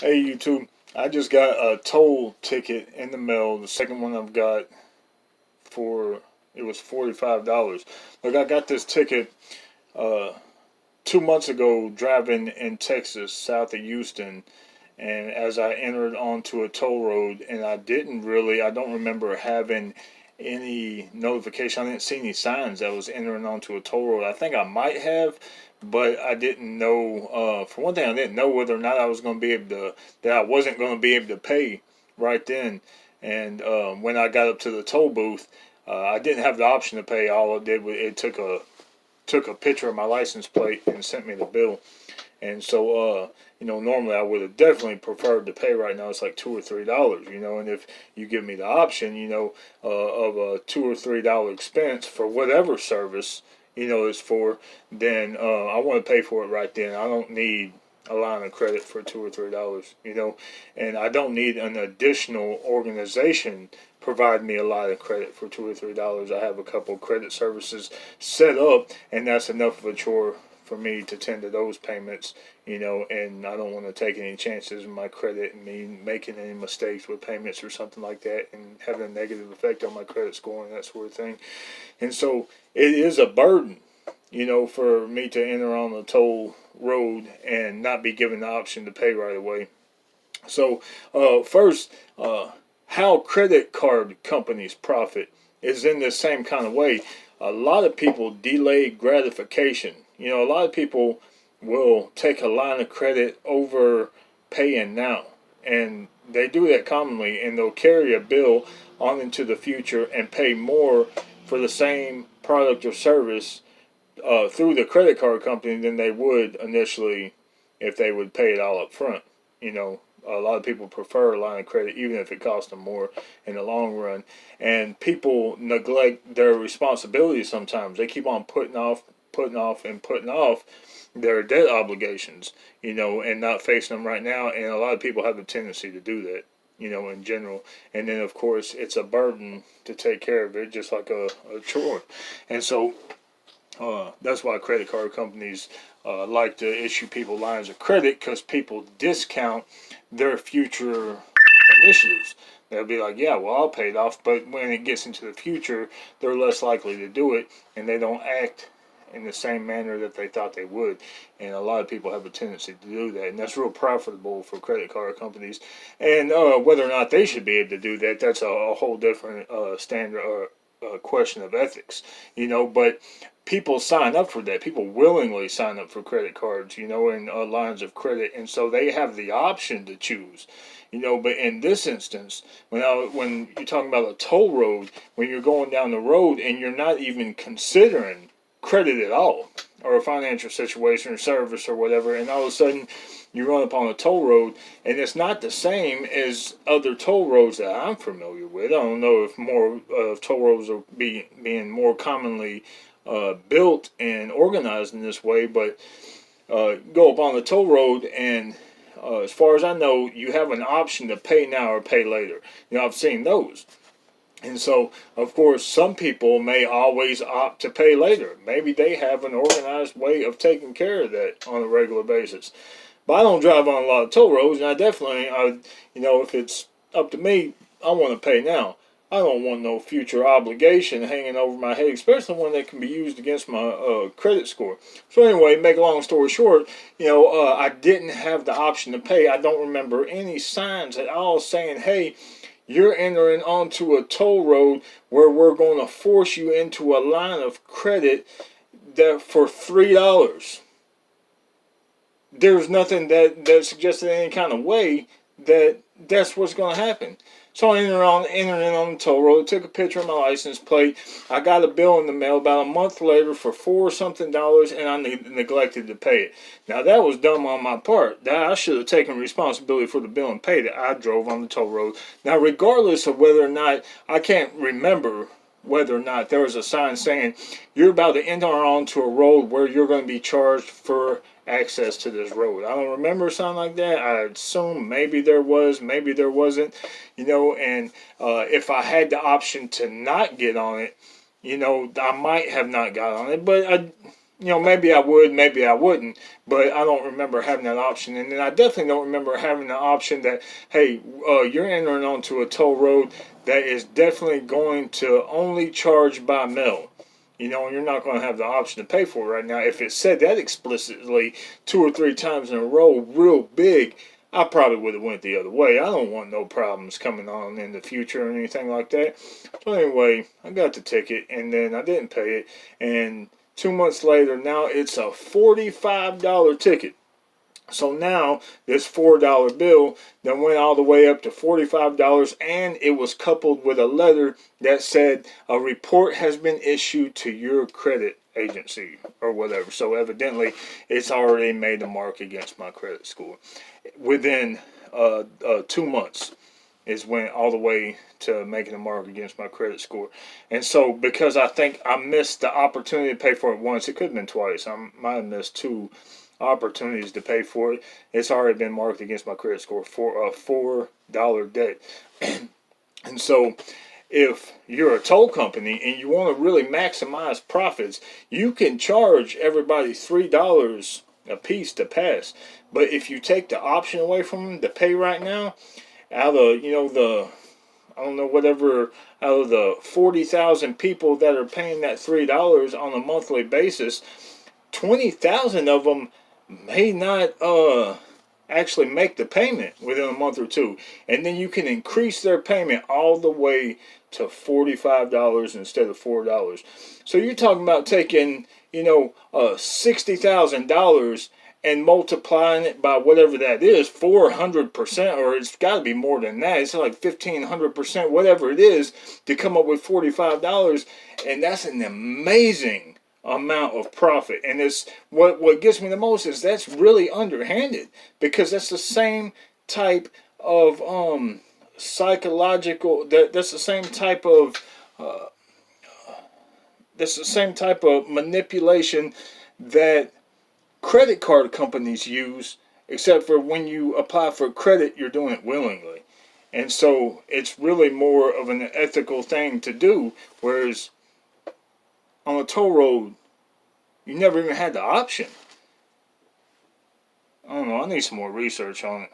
Hey YouTube, I just got a toll ticket in the mail. The second one I've got for it was $45. Look, I got this ticket uh 2 months ago driving in Texas, south of Houston, and as I entered onto a toll road, and I don't remember having any notification. I didn't see any signs that I was entering onto a toll road. I think I might have, but I didn't know. For one thing, I didn't know whether or not I was going to be able to, that I wasn't going to be able to pay right then. And when I got up to the toll booth, I didn't have the option to pay. All it did was it took a picture of my license plate and sent me the bill. And so, normally I would have definitely preferred to pay right now. It's like $2 or $3, and if you give me the option, of a $2 or $3 expense for whatever service, it's for, then I want to pay for it right then. I don't need a line of credit for $2 or $3, and I don't need an additional organization provide me a lot of credit for $2 or $3. I have a couple of credit services set up, and that's enough of a chore for me to tend to those payments, and I don't want to take any chances in my credit and me making any mistakes with payments or something like that and having a negative effect on my credit score and that sort of thing. And so it is a burden, for me to enter on the toll road and not be given the option to pay right away. So, first, how credit card companies profit is in the same kind of way. A lot of people delay gratification. A lot of people will take a line of credit over paying now. And they do that commonly, and they'll carry a bill on into the future and pay more for the same product or service through the credit card company than they would initially if they would pay it all up front. A lot of people prefer a line of credit even if it costs them more in the long run. And people neglect their responsibilities sometimes. They keep on putting off, and putting off their debt obligations, and not facing them right now. And a lot of people have a tendency to do that, in general. And then, of course, it's a burden to take care of it, just like a chore. And so that's why credit card companies like to issue people lines of credit, because people discount their future initiatives. They'll be like, yeah, well, I'll pay it off. But when it gets into the future, they're less likely to do it, and they don't act in the same manner that they thought they would. And a lot of people have a tendency to do that. And that's real profitable for credit card companies. And whether or not they should be able to do that, that's a whole different standard question of ethics. But people sign up for that. People willingly sign up for credit cards, and lines of credit. And so they have the option to choose. But in this instance, when you're talking about a toll road, when you're going down the road and you're not even considering credit at all, or a financial situation or service or whatever, and all of a sudden you run up on a toll road, and it's not the same as other toll roads that I'm familiar with. I don't know if more toll roads are being more commonly built and organized in this way, but go up on the toll road, and as far as I know, you have an option to pay now or pay later. I've seen those. And so, of course, some people may always opt to pay later. Maybe they have an organized way of taking care of that on a regular basis. But I don't drive on a lot of toll roads, and I definitely, if it's up to me, I want to pay now. I don't want no future obligation hanging over my head, especially one that can be used against my credit score. So anyway, make a long story short, I didn't have the option to pay. I don't remember any signs at all saying, hey, you're entering onto a toll road where we're going to force you into a line of credit that for $3. There's nothing that suggested in any kind of way that that's what's going to happen. So I entered on the toll road, took a picture of my license plate. I got a bill in the mail about a month later for $4 something, and I neglected to pay it. Now that was dumb on my part. That I should have taken responsibility for the bill and paid it. I drove on the toll road. Now, regardless of whether or not, I can't remember whether or not there was a sign saying you're about to enter onto a road where you're going to be charged for access to this road. I don't remember something like that. I assume maybe there was, maybe there wasn't, and if I had the option to not get on it, I might have not got on it, but you know, maybe I would, maybe I wouldn't, but I don't remember having that option. And then I definitely don't remember having the option that, hey, you're entering onto a toll road that is definitely going to only charge by mail. You know, and you're not going to have the option to pay for it right now. If it said that explicitly 2 or 3 times in a row, real big, I probably would have went the other way. I don't want no problems coming on in the future or anything like that. So anyway, I got the ticket, and then I didn't pay it, and 2 months later, now it's a $45 ticket. So now this $4 bill that went all the way up to $45, and it was coupled with a letter that said a report has been issued to your credit agency or whatever. So evidently, it's already made a mark against my credit score. Within 2 months is when all the way to making a mark against my credit score. And so because I think I missed the opportunity to pay for it once, it could have been twice. I might have missed 2 opportunities to pay for it. It's already been marked against my credit score for a $4 debt. And so if you're a toll company and you want to really maximize profits, you can charge everybody $3 a piece to pass. But if you take the option away from them to pay right now, out of, you know, I don't know, whatever, out of the 40,000 people that are paying that $3 on a monthly basis, 20,000 of them may not actually make the payment within a month or two. And then you can increase their payment all the way to $45 instead of $4. So you're talking about taking, you know, $60,000 and multiplying it by whatever that is, 400%, or it's got to be more than that. It's like 1,500%, whatever it is, to come up with $45, and that's an amazing amount of profit. And it's what gets me the most is that's really underhanded, because that's the same type of psychological, that's the same type of manipulation that credit card companies use, except for when you apply for credit, you're doing it willingly. And so it's really more of an ethical thing to do, whereas on a toll road, you never even had the option. I don't know, I need some more research on it.